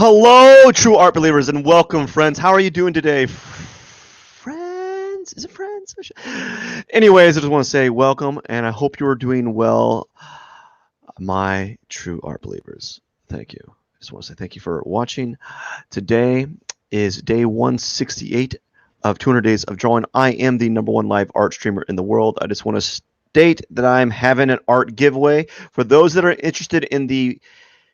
Hello, true art believers, and welcome, friends. How are you doing today? Friends? Is it friends? Anyways, I just want to say welcome, and I hope you are doing well, my true art believers. Thank you. I just want to say thank you for watching. Today is day 168 of 200 Days of Drawing. I am the #1 live art streamer in the world. I just want to state that I'm having an art giveaway. For those that are interested in the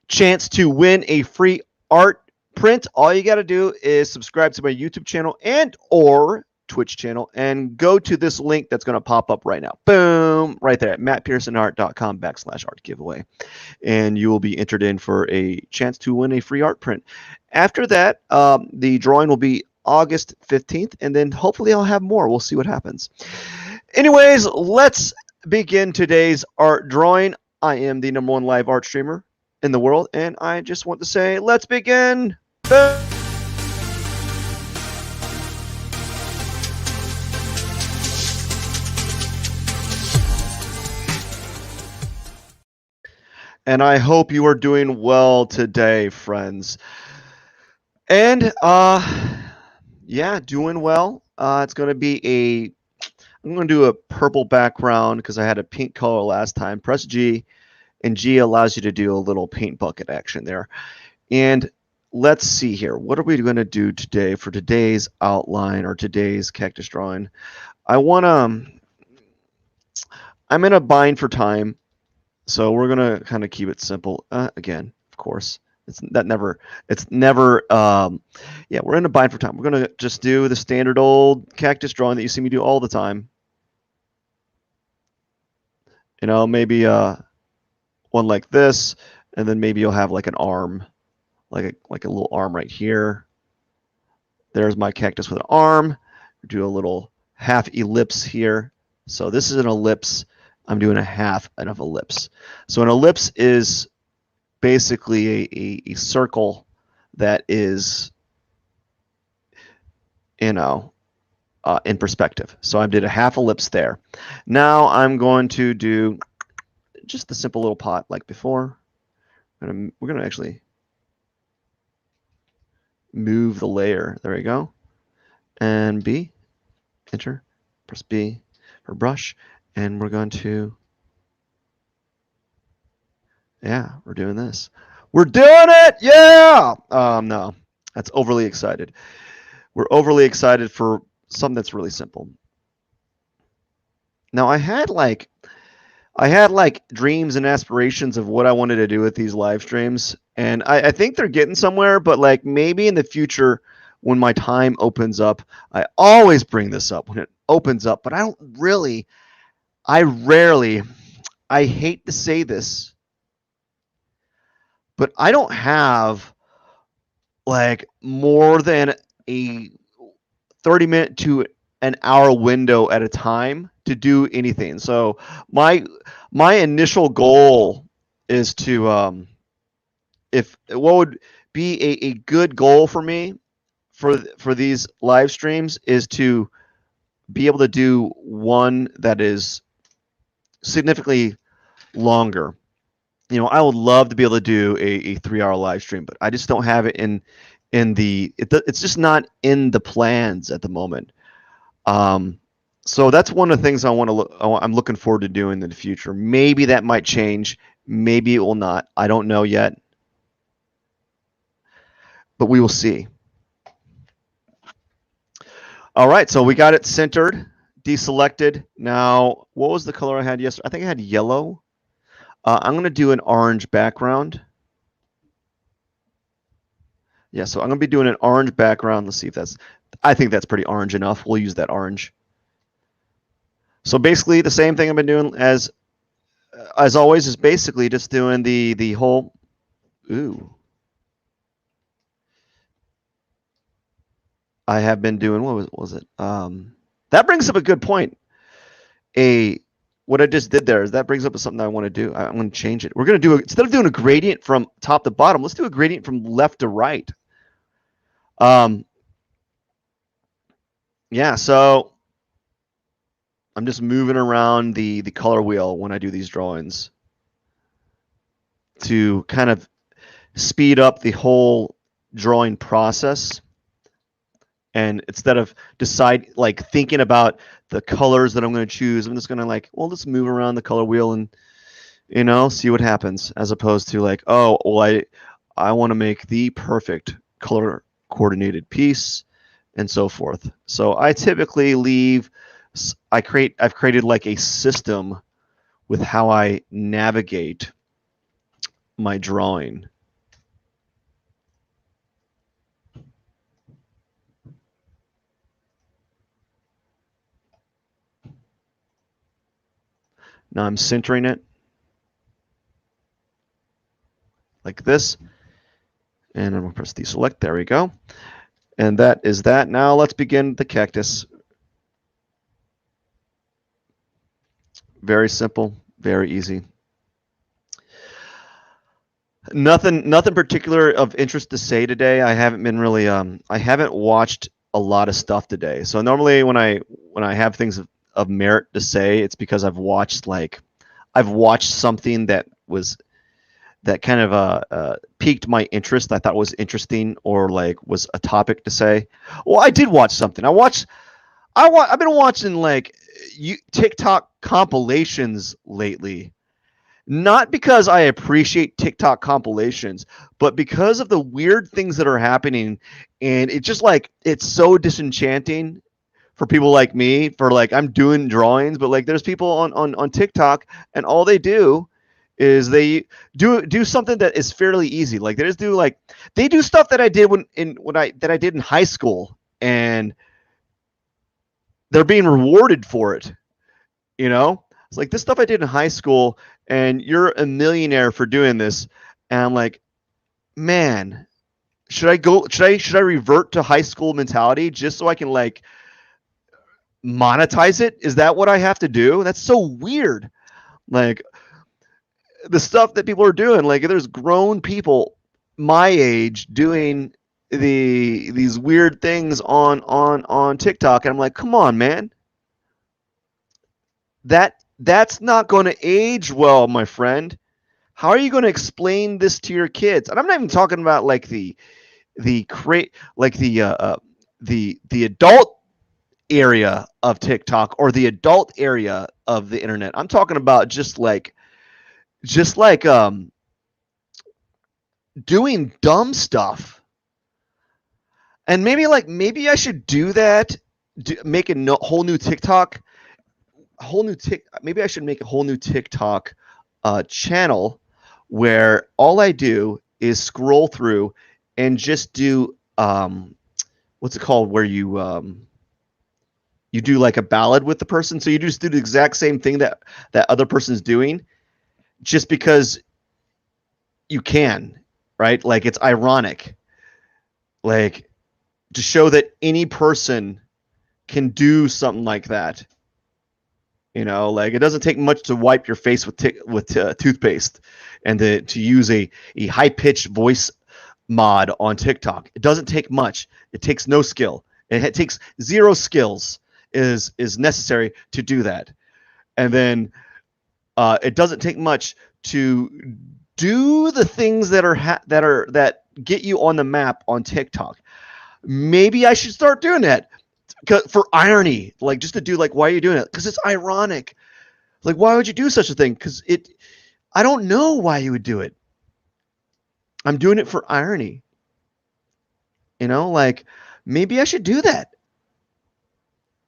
chance to win a free art print, all you got to do is subscribe to my YouTube channel and or Twitch channel and go to this link that's going to pop up right now. Boom, right there at mattpearsonart.com/art giveaway. And you will be entered in for a chance to win a free art print. After that, the drawing will be August 15th, and then hopefully I'll have more. We'll see what happens. Anyways, let's begin today's art drawing. I am the #1 live art streamer in the world, and I just want to say, let's begin. And I hope you are doing well today, friends. And yeah, doing well. It's going to be I'm going to do a purple background because I had a pink color last time. Press G, and G allows you to do a little paint bucket action there. And let's see here. What are we going to do today for today's outline or today's cactus drawing? I'm in a bind for time, so we're going to kind of keep it simple. Again, of course, yeah, we're in a bind for time. We're going to just do the standard old cactus drawing that you see me do all the time. You know, maybe one like this, and then maybe you'll have like an arm, like a little arm right here. There's my cactus with an arm. Do a little half ellipse here. So this is an ellipse. I'm doing a half of ellipse. So an ellipse is basically a circle that is, you know, in perspective. So I did a half ellipse there. Now I'm going to do just the simple little pot like before. We're gonna actually move the layer. There we go. And B, enter, press B for brush, and we're going to, yeah, we're doing this. We're doing it, yeah! No, that's overly excited. We're overly excited for something that's really simple. Now I had like dreams and aspirations of what I wanted to do with these live streams, and I think they're getting somewhere, but like maybe in the future when my time opens up, I always bring this up when it opens up, but I hate to say this, but I don't have like more than a 30-minute to an hour window at a time to do anything. So my initial goal is to what would be a good goal for me for these live streams is to be able to do one that is significantly longer. You know, I would love to be able to do a 3-hour live stream, but I just don't have it it's just not in the plans at the moment. So that's one of the things I'm looking forward to doing in the future. Maybe that might change. Maybe it will not. I don't know yet. But we will see. All right, so we got it centered, deselected. Now, what was the color I had yesterday? I think I had yellow. I'm going to do an orange background. Yeah, so I'm going to be doing an orange background. Let's see if I think that's pretty orange enough. We'll use that orange. So basically the same thing I've been doing as always is basically just doing the whole, ooh. I have been doing, what was it? That brings up a good point. What I just did there is that brings up something I want to do. I'm going to change it. We're going to do, instead of doing a gradient from top to bottom, let's do a gradient from left to right. Yeah, so I'm just moving around the color wheel when I do these drawings to kind of speed up the whole drawing process. And instead of thinking about the colors that I'm going to choose, I'm just going to let's move around the color wheel and, see what happens, as opposed to I want to make the perfect color coordinated piece and so forth. So I typically I've created like a system with how I navigate my drawing. Now I'm centering it like this, and I'm going to press deselect. There we go. And that is that. Now let's begin the cactus. Very simple, very easy. Nothing particular of interest to say today. I haven't been really I haven't watched a lot of stuff today. So normally when I have things of merit to say, it's because I've watched something that kind of piqued my interest. I thought was interesting, or was a topic to say. Well, I did watch something. I've been watching TikTok compilations lately. Not because I appreciate TikTok compilations, but because of the weird things that are happening, and it's just it's so disenchanting for people like me. I'm doing drawings, but there's people on TikTok, and all they do is they do something that is fairly easy. They just they do stuff that I did that I did in high school, and they're being rewarded for it. It's this stuff I did in high school, and you're a millionaire for doing this. And I'm like, man, should I revert to high school mentality just so I can monetize it? Is that what I have to do? That's so weird. The stuff that people are doing, there's grown people my age doing these weird things on TikTok, and I'm like, come on, man. That's not going to age well, my friend. How are you going to explain this to your kids? And I'm not even talking about the adult area of TikTok or the adult area of the internet. I'm talking about just doing dumb stuff. And maybe I should do that. Make a whole new TikTok. Maybe I should make a whole new TikTok channel where all I do is scroll through and just do what's it called, where you do a ballad with the person. So you just do the exact same thing that other person's doing, just because you can, right? It's ironic, to show that any person can do something like that. It doesn't take much to wipe your face with toothpaste, and to use a high-pitched voice mod on TikTok. It doesn't take much. It takes no skill. It takes zero skills is necessary to do that. And then it doesn't take much to do the things that get you on the map on TikTok. Maybe I should start doing that. For irony, just to do why are you doing it? Because it's ironic. Why would you do such a thing? Because I don't know why you would do it. I'm doing it for irony. Maybe I should do that.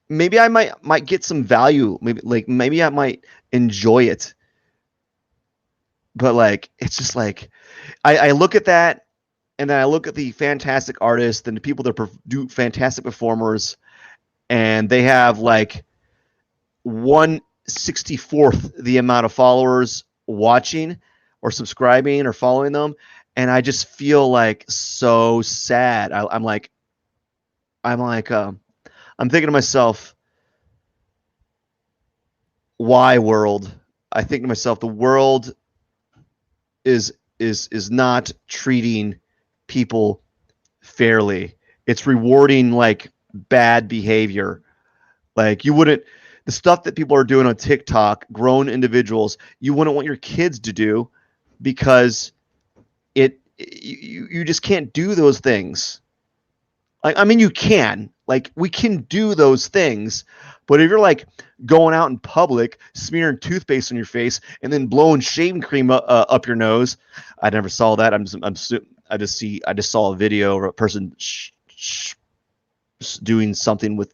Maybe I might get some value. Maybe I might enjoy it. But it's just I look at that, and then I look at the fantastic artists and the people that do fantastic performers, and they have 1/64th the amount of followers watching or subscribing or following them, and I just feel so sad. I'm thinking to myself, why, world? I think to myself, the world is not treating people fairly. It's rewarding bad behavior. You wouldn't, the stuff that people are doing on TikTok, grown individuals, you wouldn't want your kids to do, because you just can't do those things. Like, I mean, you can. Like, we can do those things, but if you're like going out in public, smearing toothpaste on your face, and then blowing shaving cream up your nose, I never saw that. I just saw a video of a person doing something with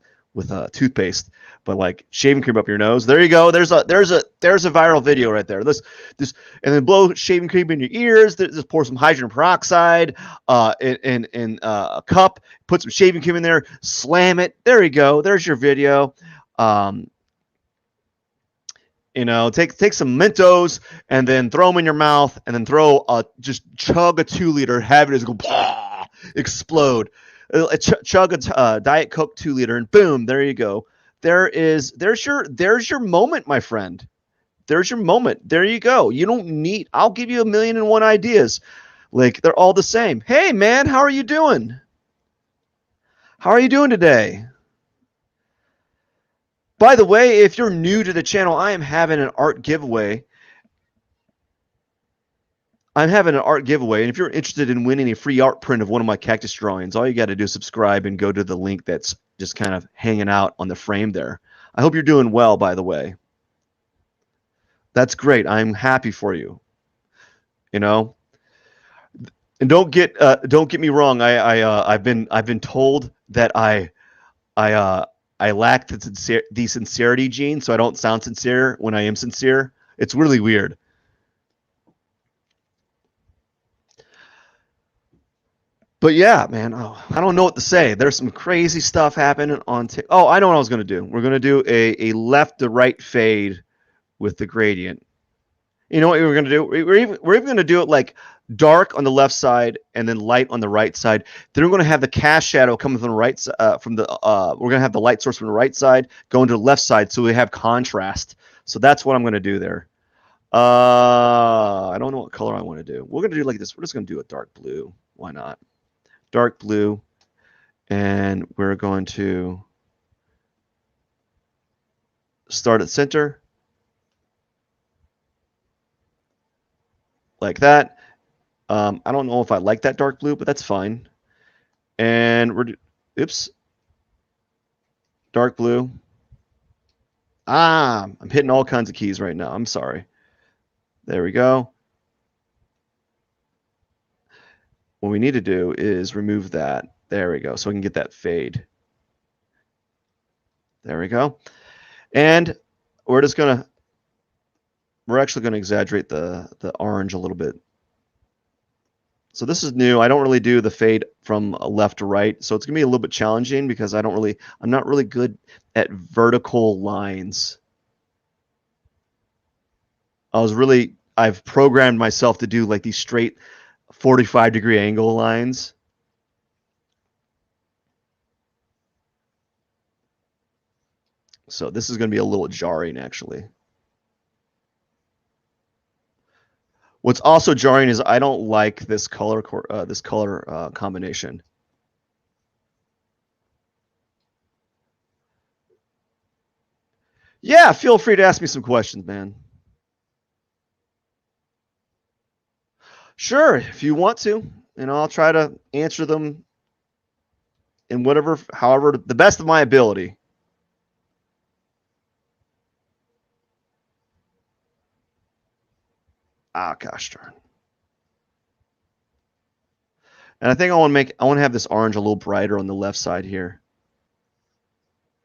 toothpaste, but like shaving cream up your nose. There you go. There's a viral video right there. This and then blow shaving cream in your ears. Just pour some hydrogen peroxide in a cup. Put some shaving cream in there. Slam it. There you go. There's your video. Take some Mentos and then throw them in your mouth, and then just chug a 2-liter, have it as go blah, explode. Chug a Diet Coke 2-liter, and boom, there you go. There's your moment, my friend. There's your moment. There you go. You don't need. I'll give you 1,000,001 ideas. Like, they're all the same. Hey, man, how are you doing? How are you doing today? By the way, if you're new to the channel, I am having an art giveaway. And if you're interested in winning a free art print of one of my cactus drawings, all you got to do is subscribe and go to the link that's just kind of hanging out on the frame there. I hope you're doing well, by the way. That's great. I'm happy for you. And don't get me wrong. I've been told that I lack the sincerity gene, so I don't sound sincere when I am sincere. It's really weird. But yeah, man, I don't know what to say. There's some crazy stuff happening on I know what I was going to do. We're going to do a left to right fade with the gradient. You know what we're going to do? We're even going to do it like dark on the left side and then light on the right side. Then we're going to have the cast shadow coming from the right we're going to have the light source from the right side going to the left side, so we have contrast. So that's what I'm going to do there. I don't know what color I want to do. We're going to do like this. We're just going to do a dark blue. Why not? Dark blue, and we're going to start at center like that. I don't know if I like that dark blue, but that's fine. And dark blue. I'm hitting all kinds of keys right now. I'm sorry. There we go. What we need to do is remove that. There we go. So we can get that fade. There we go. And we're actually going to exaggerate the orange a little bit. So this is new. I don't really do the fade from left to right. So it's going to be a little bit challenging because I'm not really good at vertical lines. I've programmed myself to do like these straight 45-degree angle lines. So this is going to be a little jarring, actually. What's also jarring is I don't like this color combination. Yeah, feel free to ask me some questions, man. Sure, if you want to, I'll try to answer them in however, the best of my ability. Gosh darn. And I think I want to have this orange a little brighter on the left side here.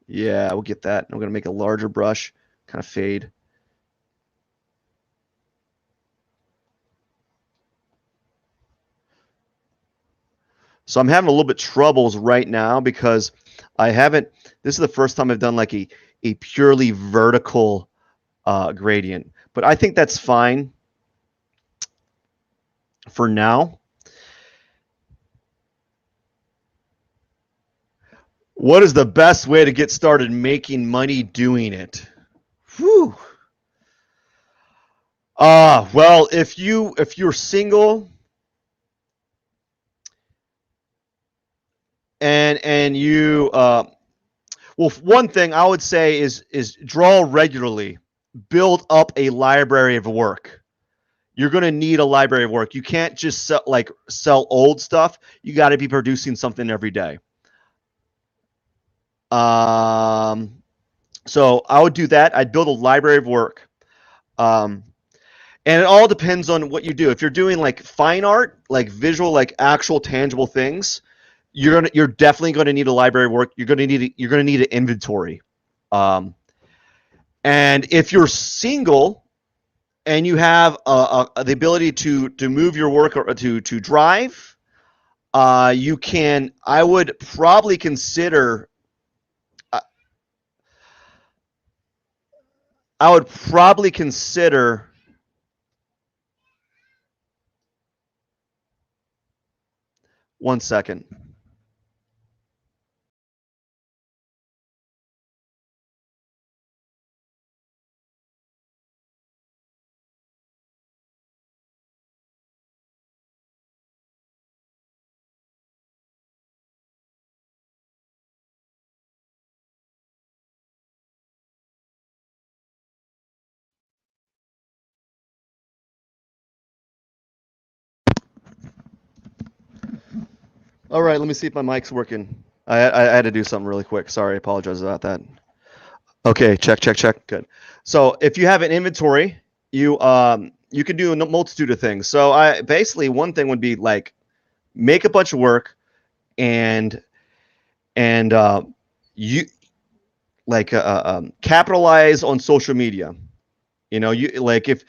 Yeah, we'll get that. I'm going to make a larger brush, kind of fade. So I'm having a little bit troubles right now because this is the first time I've done like a purely vertical gradient. But I think that's fine for now. What is the best way to get started making money doing it? Whew. Well, if you're single and you well, one thing I would say is draw regularly. Build up a library of work. you're going to need a library of work. You can't just sell old stuff. You got to be producing something every day. So I would do that. I'd build a library of work. And it all depends on what you do. If you're doing like fine art, like visual, like actual tangible things, you're definitely going to need a library of work. You're going to need an inventory. And if you're single and you have the ability to move your work or to drive, you can. I would probably consider. I would probably consider. One second. All right, let me see if my mic's working. I had to do something really quick. Sorry, I apologize about that. Okay, check. Good. So if you have an inventory, you can do a multitude of things. So I basically one thing would be like make a bunch of work and you like capitalize on social media. You know, you like if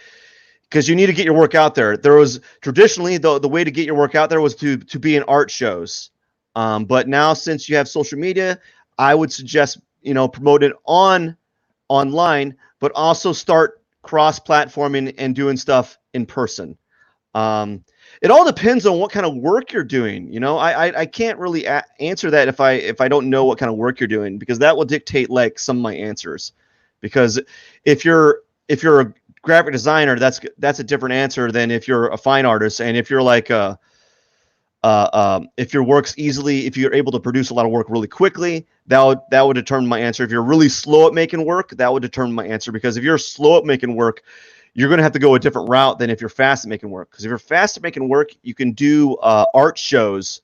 because you need to get your work out there. There was traditionally the way to get your work out there was to be in art shows. But now since you have social media, I would suggest promote it online, but also start cross-platforming and doing stuff in person. It all depends on what kind of work you're doing. I can't really answer that if I don't know what kind of work you're doing, because that will dictate like some of my answers. Because if you're a graphic designer, that's a different answer than if you're a fine artist. And if you're like if your work's easily, if you're able to produce a lot of work really quickly, that would determine my answer. If you're really slow at making work, that would determine my answer. Because if you're slow at making work, you're going to have to go a different route than if you're fast at making work. Because if you're fast at making work, you can do art shows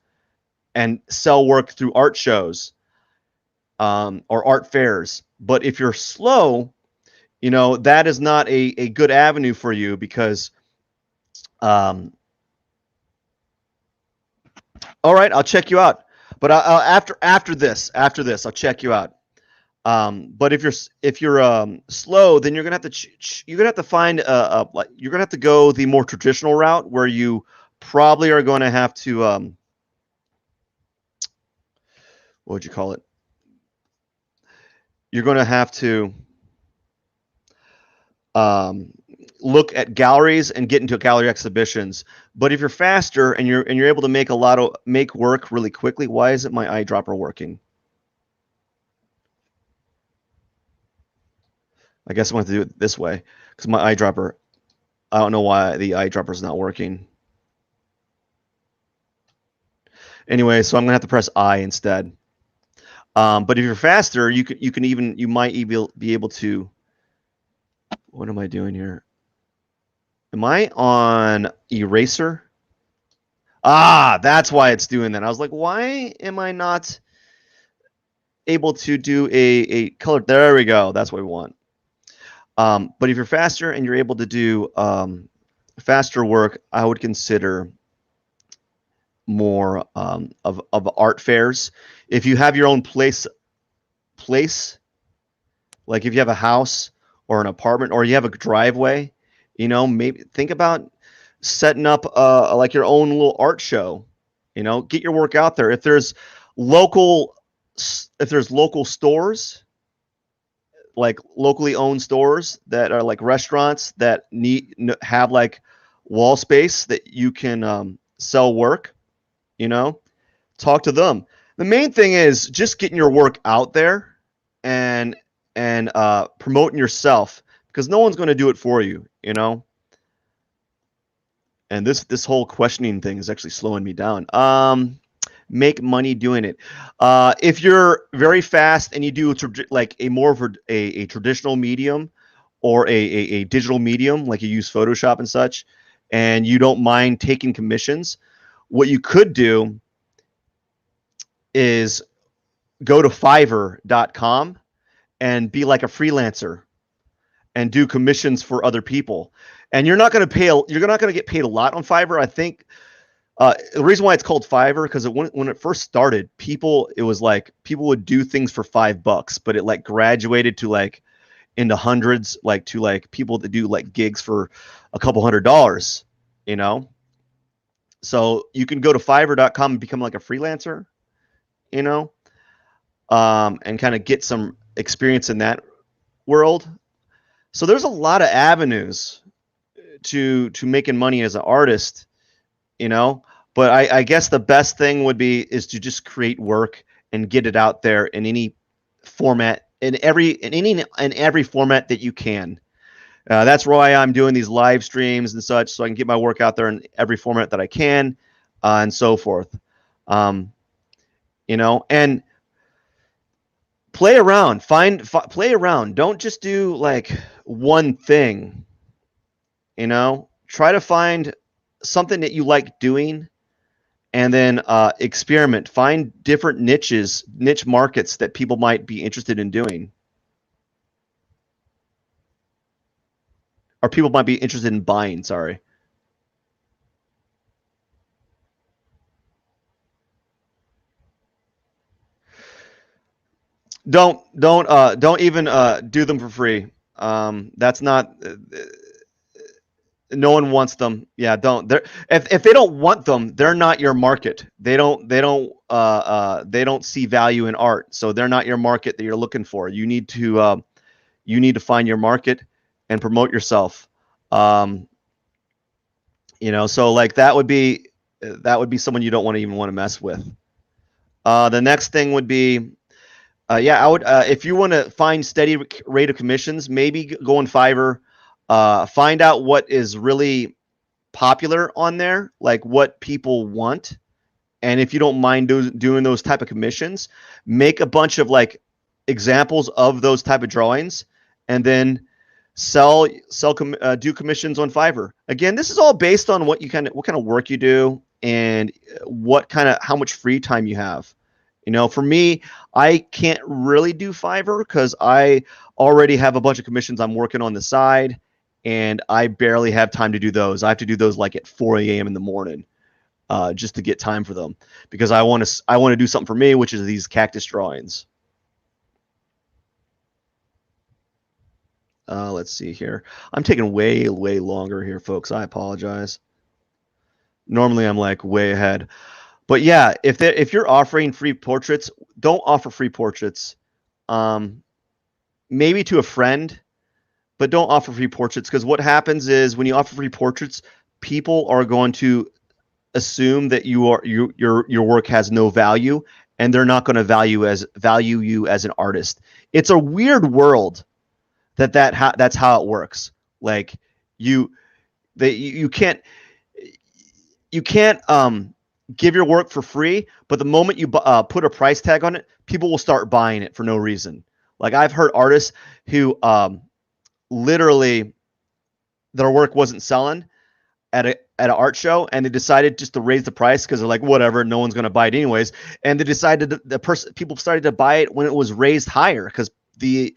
and sell work through art shows or art fairs. But if you're slow, that is not a good avenue for you, because all right, I'll check you out. But after this, I'll check you out. But if you're slow, then you're gonna have to find you're gonna have to go the more traditional route, where you probably are going to have to what would you call it? You're going to have to look at galleries and get into gallery exhibitions. But if you're faster and you're able to make work really quickly, why isn't my eyedropper working? I guess I'm going to do it this way, because my eyedropper, I don't know why the eyedropper is not working. Anyway, so I'm going to have to press I instead. But if you're faster, you might even be able to. What am I doing here? Am I on eraser? Ah, that's why it's doing that. I was like, why am I not able to do a color? There we go. That's what we want. But if you're faster and you're able to do faster work, I would consider more of art fairs. If you have your own place, like if you have a house or an apartment, or you have a driveway, maybe think about setting up like your own little art show. Get your work out there. If there's local stores, like locally owned stores that are like restaurants that have like wall space that you can sell work, talk to them. The main thing is just getting your work out there and promoting yourself, because no one's going to do it for you, And this whole questioning thing is actually slowing me down. Make money doing it. If you're very fast and you do like a more of a traditional medium or a digital medium, like you use Photoshop and such, and you don't mind taking commissions, what you could do is go to Fiverr.com and be like a freelancer and do commissions for other people. And you're not going to get paid a lot on Fiverr. I think the reason why it's called Fiverr, because when it first started, it was like people would do things for $5, but it like graduated to like into hundreds, like to like people that do like gigs for a couple $100, you know? So you can go to Fiverr.com and become like a freelancer, you know, and kind of get some experience in that world. So there's a lot of avenues to making money as an artist, you know. But I guess the best thing is to just create work and get it out there in any format, in every format that you can. That's why I'm doing these live streams and such, so I can get my work out there in every format that I can, and so forth. You know, and play around, play around. Don't just do like one thing, you know. Try to find something that you like doing, and then experiment. Find different niche markets that people might be interested in doing, or people might be interested in buying. Sorry. Don't even do them for free. That's not. No one wants them. Yeah, don't. If they don't want them, they're not your market. They don't see value in art, so they're not your market that you're looking for. You need to find your market and promote yourself. You know, so like that would be someone you don't want to mess with. The next thing would be, yeah, I would if you want to find steady rate of commissions, maybe go on Fiverr. Find out what is really popular on there, like what people want. And if you don't mind doing those type of commissions, make a bunch of like examples of those type of drawings, and then do commissions on Fiverr. Again, this is all based on what kind of work you do and how much free time you have. You know, for me, I can't really do Fiverr because I already have a bunch of commissions I'm working on the side, and I barely have time to do those. I have to do those like at 4 a.m. in the morning, just to get time for them, because I want to do something for me, which is these cactus drawings. Let's see here. I'm taking way longer here, folks. I apologize. Normally I'm like way ahead. But yeah, if you're offering free portraits, don't offer free portraits. Maybe to a friend, but don't offer free portraits, because what happens is when you offer free portraits, people are going to assume that your work has no value, and they're not going to value you as an artist. It's a weird world that's how it works. Like you can't give your work for free, but the moment you put a price tag on it, people will start buying it for no reason. Like I've heard artists who literally their work wasn't selling at an art show, and they decided just to raise the price because they're like, whatever, no one's going to buy it anyways. And they decided people started to buy it when it was raised higher, because there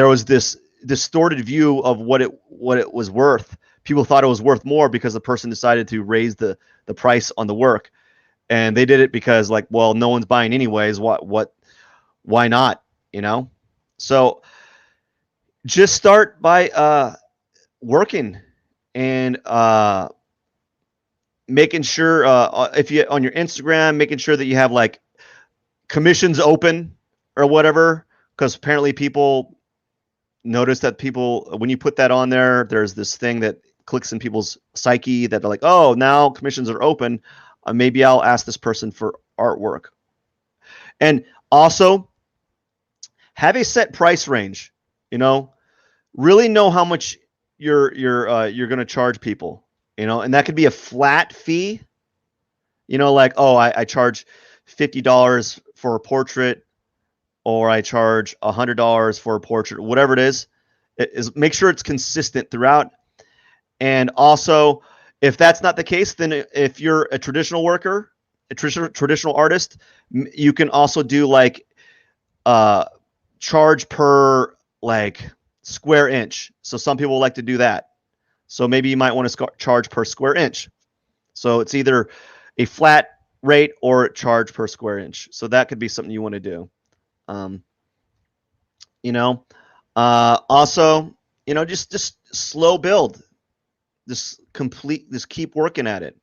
was this distorted view of what it was worth. People thought it was worth more because the person decided to raise the price on the work, and they did it because like, well, no one's buying anyways. Why not? You know? So just start by working and making sure if you on your Instagram, making sure that you have like commissions open or whatever, because apparently people notice that when you put that on there, there's this thing that clicks in people's psyche that they're like, oh, now commissions are open. Maybe I'll ask this person for artwork. And also have a set price range, you know, really know how much you're going to charge people, you know, and that could be a flat fee, you know, like, oh, I charge $50 for a portrait, or I charge $100 for a portrait, whatever it is. Make sure it's consistent throughout, And also, if that's not the case, then if you're a traditional worker, a traditional artist, you can also do like uh, charge per like square inch. So some people like to do that. So maybe you might want to charge per square inch. So it's either a flat rate or charge per square inch. So that could be something you want to do. Um, you know, also, just slow build. Just keep working at it.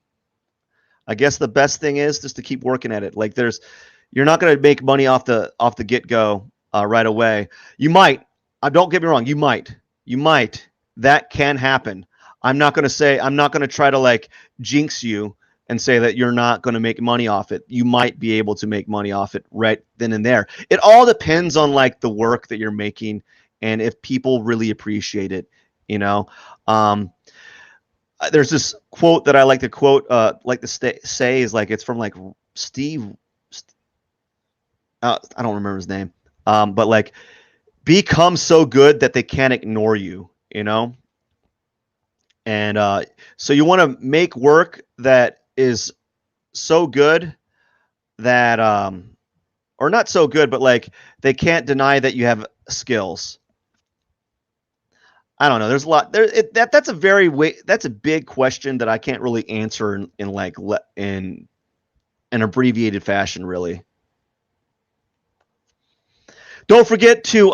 I guess the best thing is just to keep working at it. Like you're not going to make money off the get go right away. You might. Don't get me wrong. You might. That can happen. I'm not going to try to like jinx you and say that you're not going to make money off it. You might be able to make money off it right then and there. It all depends on like the work that you're making and if people really appreciate it. You know. There's this quote that I like to quote, say is like it's from like Steve. I don't remember his name, but like become so good that they can't ignore you. And so you want to make work that is so good that, or not so good, but like they can't deny that you have skills. I don't know. There's a lot there. That's a big question that I can't really answer in like in an abbreviated fashion, really. Don't forget to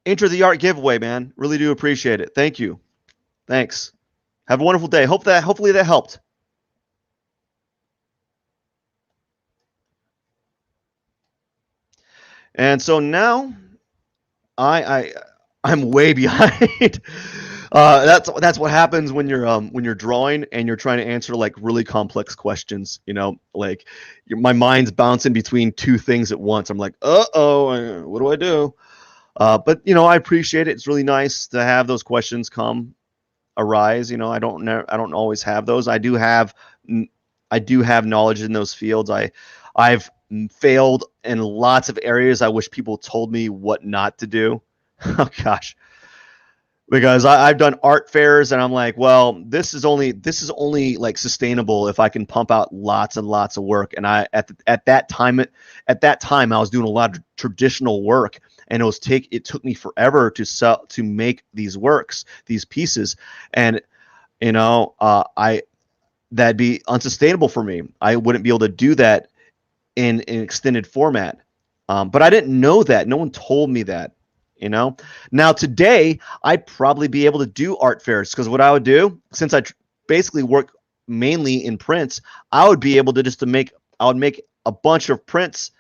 enter the art giveaway, man. Really do appreciate it. Thank you. Thanks. Have a wonderful day. Hopefully that helped. And so now I I'm way behind. That's what happens when you're drawing and you're trying to answer like really complex questions. Like my mind's bouncing between two things at once. I'm like, what do I do? But I appreciate it. It's really nice to have those questions arise. I don't always have those. I do have knowledge in those fields. I've failed in lots of areas. I wish people told me what not to do. Oh gosh, because I've done art fairs and I'm like, well, this is only like sustainable if I can pump out lots and lots of work. And at that time I was doing a lot of traditional work, and it took me forever to make these works, these pieces, and I that'd be unsustainable for me. I wouldn't be able to do that in an extended format. But I didn't know that. No one told me that. Now today I'd probably be able to do art fairs, because what I would do, since I basically work mainly in prints, I would be able to I would make a bunch of prints,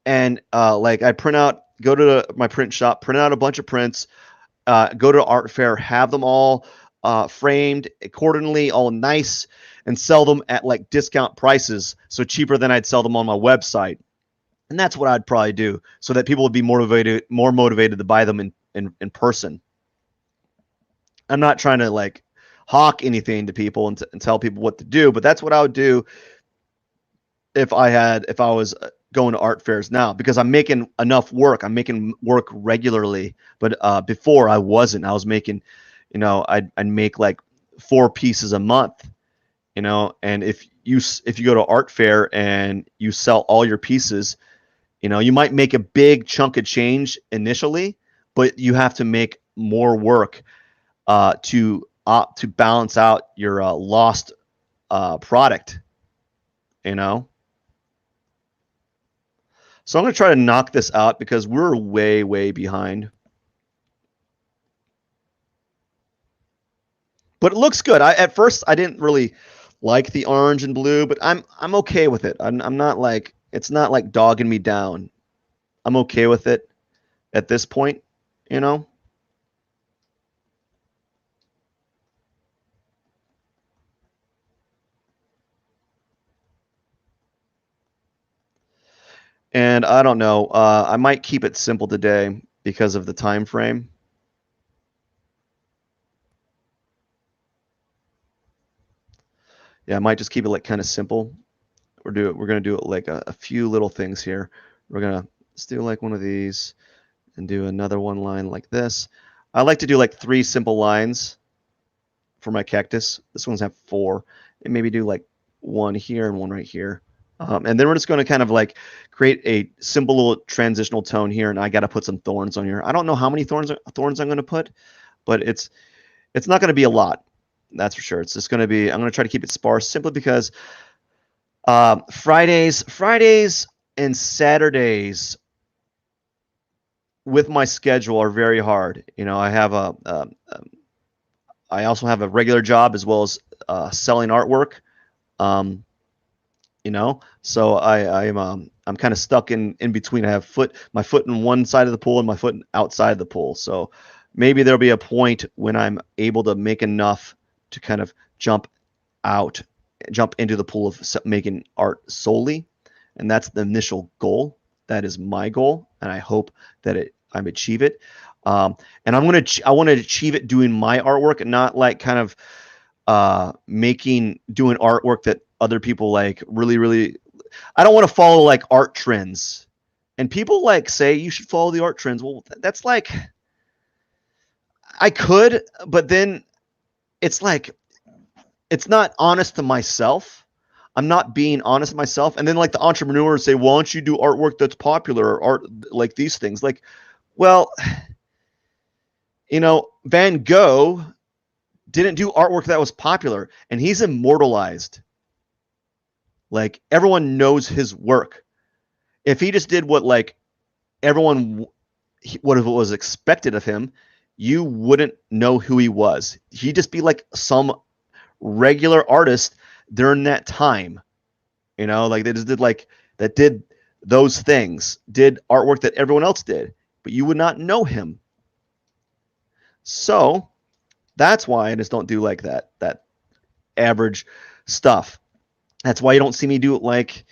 and like I go to my print shop, print out a bunch of prints, go to art fair, have them all framed accordingly, all nice, and sell them at like discount prices, so cheaper than I'd sell them on my website. And that's what I'd probably do, so that people would be more motivated to buy them in person. I'm not trying to like hawk anything to people and tell people what to do, but that's what I would do if I was going to art fairs now, because I'm making enough work. I'm making work regularly, but before I wasn't. I was making, I'd make like 4 pieces a month, and if you go to art fair and you sell all your pieces, you might make a big chunk of change initially, but you have to make more work to balance out your lost product. So I'm going to try to knock this out because we're way, way behind. But it looks good. At first I didn't really like the orange and blue, but I'm okay with it. I'm not like, it's not like dogging me down. I'm okay with it at this point, you know? And I don't know. I might keep it simple today because of the time frame. Yeah, I might just keep it like kind of simple. We're gonna do it like a few little things here. We're gonna let's do like one of these and do another one line like this. I like to do like 3 simple lines for my cactus. This one's have 4, and maybe do like 1 here and 1 right here. And then we're just going to kind of like create a simple little transitional tone here, and I got to put some thorns on here. I don't know how many thorns I'm going to put, but it's not going to be a lot. That's for sure. It's just going to be, I'm going to try to keep it sparse simply because Fridays and Saturdays with my schedule are very hard. You know, I have I also have a regular job as well as selling artwork. You know, so I'm kind of stuck in between. I have my foot in one side of the pool and my foot outside the pool. So maybe there'll be a point when I'm able to make enough to kind of jump into the pool of making art solely, and that's the initial goal. That is my goal, and I hope that I achieve it. And I want to achieve it doing my artwork, and not like kind of doing artwork that other people like really. I don't want to follow like art trends, and people like say you should follow the art trends. Well, that's like, I could, but then it's like, it's not honest to myself. I'm not being honest with myself. And then like the entrepreneurs say, why don't you do artwork that's popular, or art like these things? Like, well, you know, Van Gogh didn't do artwork that was popular, and he's immortalized. Like, everyone knows his work. If he just did what like everyone, what was expected of him, you wouldn't know who he was. He'd just be like some regular artist during that time. You know, like they just did like that, did those things, did artwork that everyone else did, but you would not know him. So that's why I just don't do like that average stuff. That's why you don't see me do it like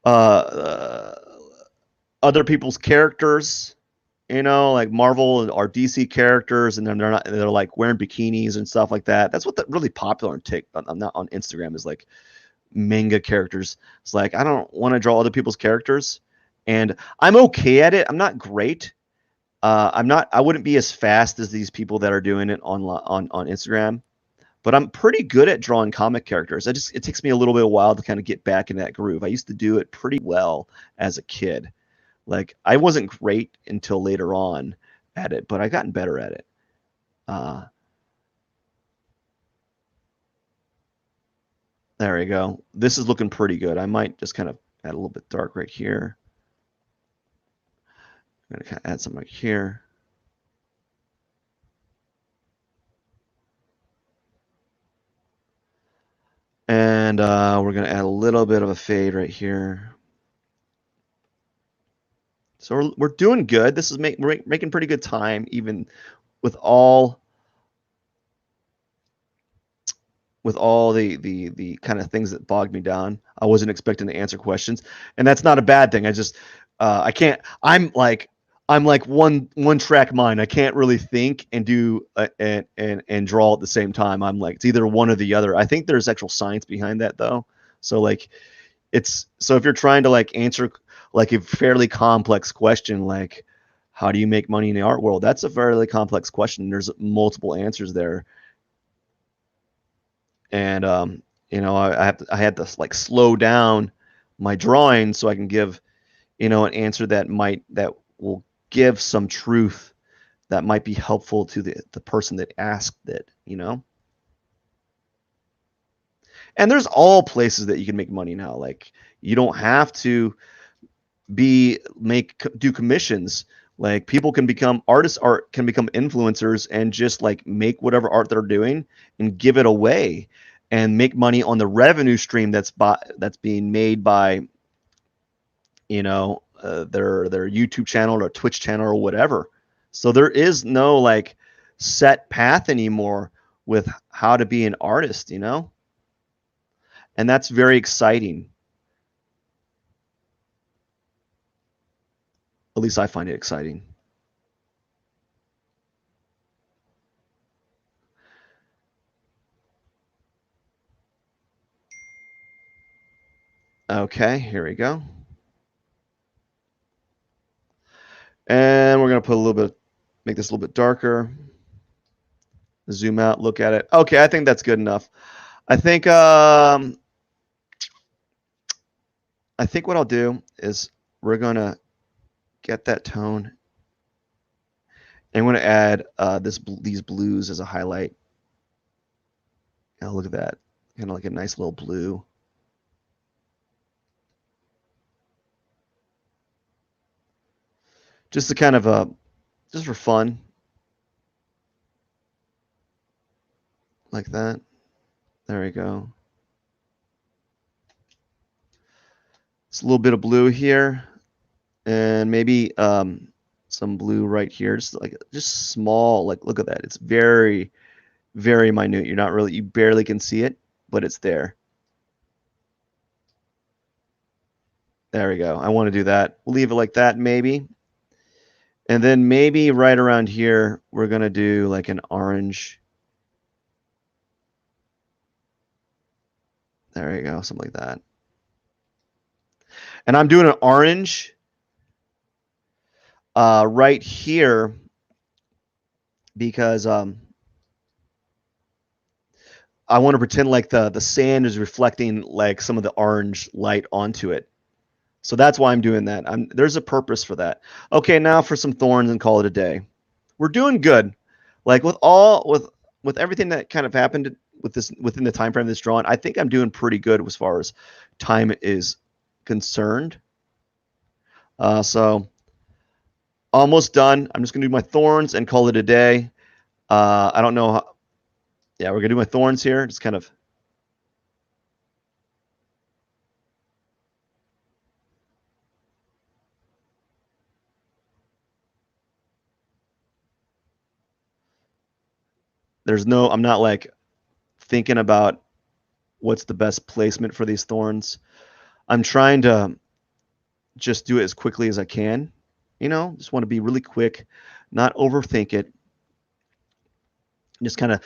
other people's characters, you know, like Marvel or DC characters, and then they're like wearing bikinis and stuff like that. That's what really popular on Instagram is, like manga characters. It's like, I don't want to draw other people's characters, and I'm okay at it. I'm not great. I wouldn't be as fast as these people that are doing it on Instagram, but I'm pretty good at drawing comic characters. It takes me a little bit of a while to kind of get back in that groove. I used to do it pretty well as a kid. Like, I wasn't great until later on at it, but I've gotten better at it. There we go. This is looking pretty good. I might just kind of add a little bit dark right here. I'm going to kind of add something right here. And we're going to add a little bit of a fade right here. So we're doing good. This is we're making pretty good time, even with all the kind of things that bogged me down. I wasn't expecting to answer questions, and that's not a bad thing. I just I can't. I'm like one track mind. I can't really think and do and draw at the same time. I'm like, it's either one or the other. I think there's actual science behind that though. So like, so if you're trying to like answer like a fairly complex question, like how do you make money in the art world, that's a fairly complex question. There's multiple answers there, and you know, I had to like slow down my drawing so I can give, you know, an answer that will give some truth that might be helpful to the person that asked it, you know. And there's all places that you can make money now. Like, you don't have to do commissions. Like, people can become artists, can become influencers, and just like make whatever art they're doing and give it away and make money on the revenue stream that's being made by, you know, their YouTube channel or Twitch channel or whatever. So there is no like set path anymore with how to be an artist, you know, and that's very exciting. At least I find it exciting. Okay, here we go. And we're going to put a little bit, make this a little bit darker. Zoom out, look at it. Okay, I think that's good enough. I think what I'll do is we're gonna get that tone, and I'm gonna add these blues as a highlight. Oh, look at that, kind of like a nice little blue. Just to kind of just for fun, like that. There we go. It's a little bit of blue here, and maybe some blue right here, just small. Like, look at that. It's very, very minute. You barely can see it, but it's there. There we go. I want to do that. We'll leave it like that, maybe. And then maybe right around here, we're gonna do like an orange. There you go, something like that. And I'm doing an orange right here because I want to pretend like the sand is reflecting like some of the orange light onto it. So that's why I'm doing that. There's a purpose for that. Okay, now for some thorns and call it a day. We're doing good. Like with everything that kind of happened with this within the time frame of this drawing, I think I'm doing pretty good as far as time is concerned. So almost done. I'm just gonna do my thorns and call it a day. I don't know how. Yeah, we're gonna do my thorns here. Just kind of. I'm not like thinking about what's the best placement for these thorns. I'm trying to just do it as quickly as I can. Just want to be really quick, not overthink it. Just kind of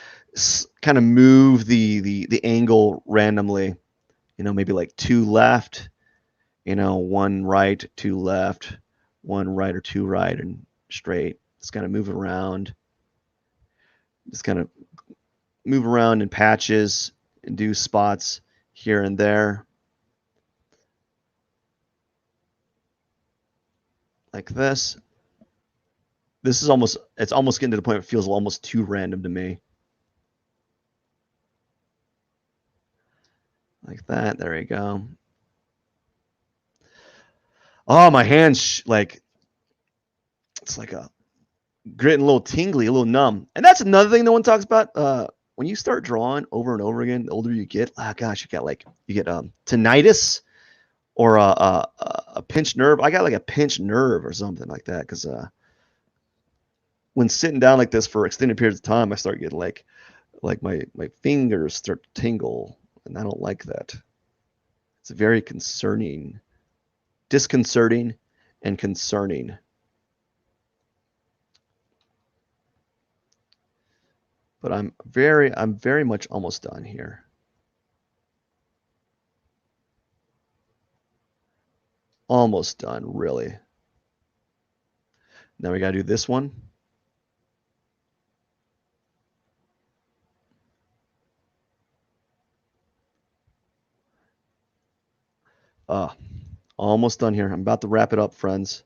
move the angle randomly. Maybe like two left, one right, two left, one right or two right, and straight. Just kind of move around. Just kind of move around in patches and do spots here and there. Like this. It's almost getting to the point where it feels almost too random to me. Like that. There we go. Oh, my hands it's like getting a little tingly, a little numb. And that's another thing no one talks about. When you start drawing over and over again, the older you get, gosh, you get tinnitus or a pinched nerve. I got like a pinched nerve or something like that because when sitting down like this for extended periods of time, I start getting like my fingers start to tingle, and I don't like that. It's very concerning, disconcerting, and concerning. But I'm very much almost done here. Almost done, really. Now we got to do this one. Almost done here. I'm about to wrap it up, friends.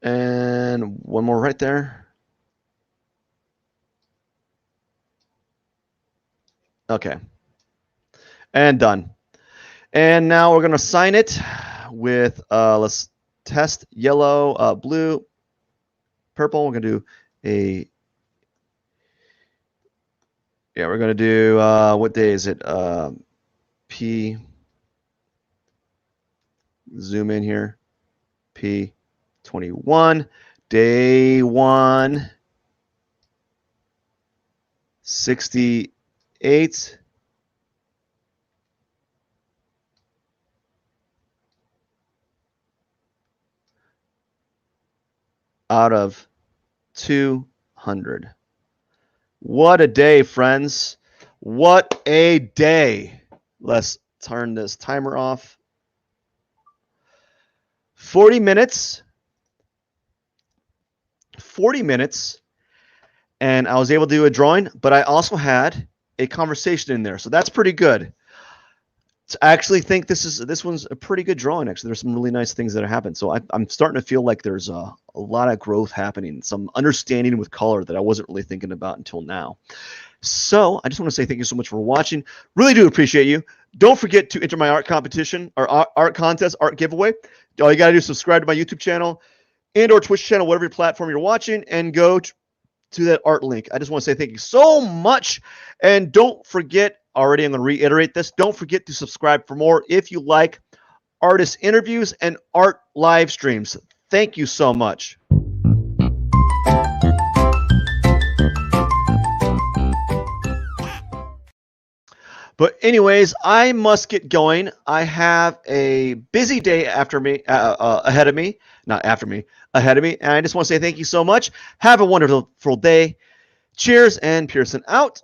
And one more right there. Okay. And done. And now we're going to sign it with, let's test yellow, blue, purple. We're going to do we're going to do, what day is it? P, zoom in here, P21, day 1, 68. Out of 200. What a day, friends. What a day. Let's turn this timer off. 40 minutes. 40 minutes. And I was able to do a drawing, but I also had a conversation in there. So that's pretty good. I actually think this one's a pretty good drawing. Actually, there's some really nice things that have happened. So I'm starting to feel like there's a lot of growth happening, some understanding with color that I wasn't really thinking about until now. So I just want to say thank you so much for watching. Really do appreciate you. Don't forget to enter my art competition or art contest, art giveaway. All you got to do is subscribe to my YouTube channel and or Twitch channel, whatever platform you're watching, and go to that art link. I just want to say thank you so much. And don't forget, already I'm going to reiterate this, don't forget to subscribe for more if you like artist interviews and art live streams. Thank you so much. But anyways, I must get going. I have a busy day ahead of me. Not after me, ahead of me. And I just want to say thank you so much. Have a wonderful day. Cheers, and Pierson out.